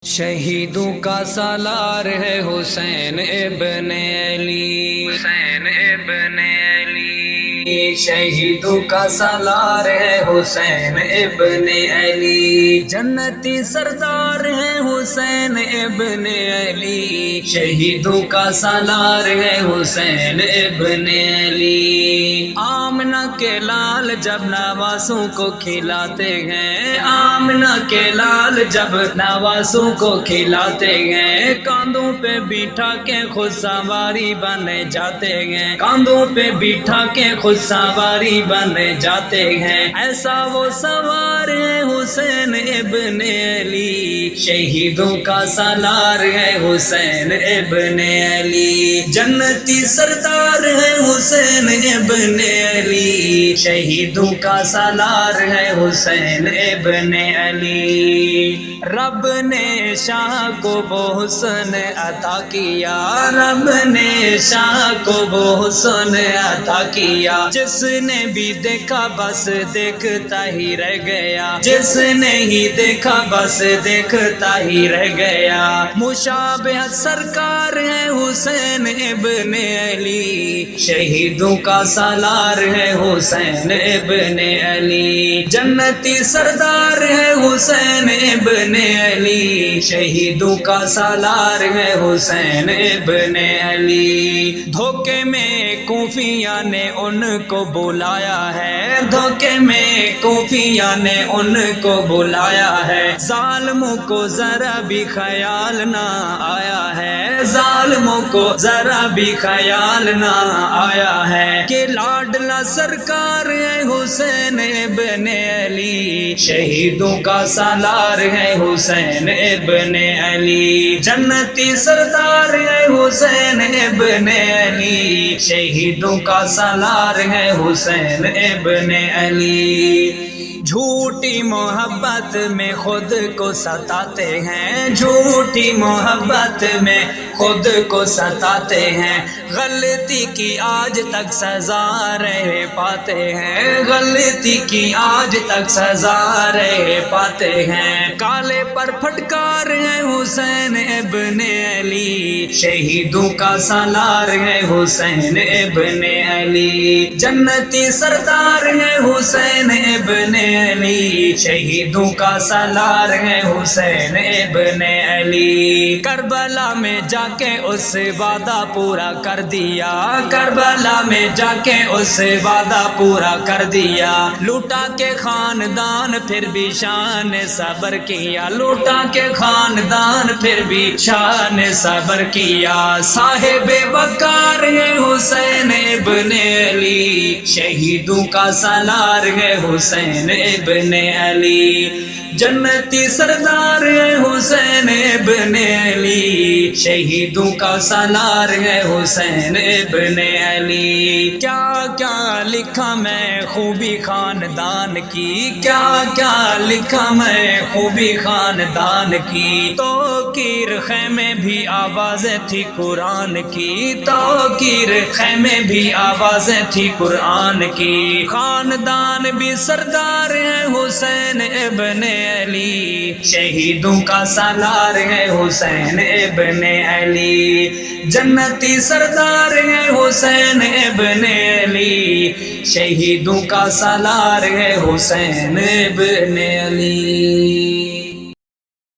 شہیدوں کا سالار ہے حسین ابن علی، حسین ابن علی، شہیدوں کا سالار ہے حسین ابن علی، جنتی سردار ہے حسین ابن علی، شہیدوں کا سالار ہے حسین ابن علی۔ آمنہ کے لال جب نواسوں کو کھلاتے ہیں، آمنہ کے لال جب نواسوں کو کھلاتے ہیں، کاندھوں پہ بٹھا کے خود سواری بنے جاتے ہیں، کاندھوں پہ بٹھا کے خود سواری بنے جاتے ہیں، ایسا وہ سوار ہے حسین ابن علی، شہیدوں کا سالار ہے حسین ابن علی، جنتی سردار ہے حسین ابن علی، شہیدوں کا سالار ہے حسین ابن علی۔ رب نے شاہ کو وہ حسن عطا کیا، رب نے شاہ کو وہ حسن عطا کیا، جس نے بھی دیکھا بس دیکھتا ہی رہ گیا، جس نے ہی دیکھا بس دیکھتا ہی رہ گیا۔ مشابہت سرکار ہے حسین ابن علی، شہیدوں کا سالار ہے حسین ابن علی، جنتی سردار ہے حسین ابن علی، شہیدوں کا سالار ہے حسین ابن علی۔ دھوکے میں کوفیہ نے ان کو بلایا ہے، دھوکے میں کوفیہ نے ان کو بلایا ہے، ظالموں کو ذرا بھی خیال نہ آیا ہے، ظالموں کو ذرا بھی خیال نہ آیا ہے کہ لاڈلا سرکار ہے حسین ابن علی، شہیدوں کا سالار ہے حسین ابن علی، جنتی سردار ہے حسین ابن علی، شہیدوں کا سالار ہے حسین ابن علی۔ جھوٹی محبت میں خود کو ستاتے ہیں، جھوٹی محبت میں خود کو ستاتے ہیں، غلطی کی آج تک سزا رہ پاتے ہیں، غلطی کی آج تک سزا رہ پاتے ہیں، کالے پر پھٹکار ہے حسین ابن علی، شہیدوں کا سالار ہے حسین ابن علی، جنتی سردار ہے حسین ابن علی، شہیدوں کا سالار ہے حسین ابن علی۔ کربلا میں جا کے اس وعدہ پورا کر دیا، کربلا میں جا کے اس وعدہ پورا کر دیا، لوٹا کے خاندان پھر بھی شان صبر کیا، لوٹا کے خاندان پھر بھی شان صبر کیا، صاحب وقار ہے حسین ابن علی، شہیدوں کا سالار ہے حسین ابن علی، جنتی سردار ہے حسین ابن علی، شہیدوں کا سالار ہے حسین ابن علی۔ کیا کیا لکھا میں خوبی خاندان کی، کیا کیا لکھا میں خوبی خاندان کی، توقیر خیمے بھی آوازیں تھی قرآن کی، توقیر خیمے بھی آوازیں تھی قرآن کی، خاندان بھی سردار ہے حسین ابن علی، شہیدوں کا سالار ہے حسین ابن علی، جنتی سردار ہے حسین ابن علی، شہیدوں کا سالار ہے حسین ابن علی۔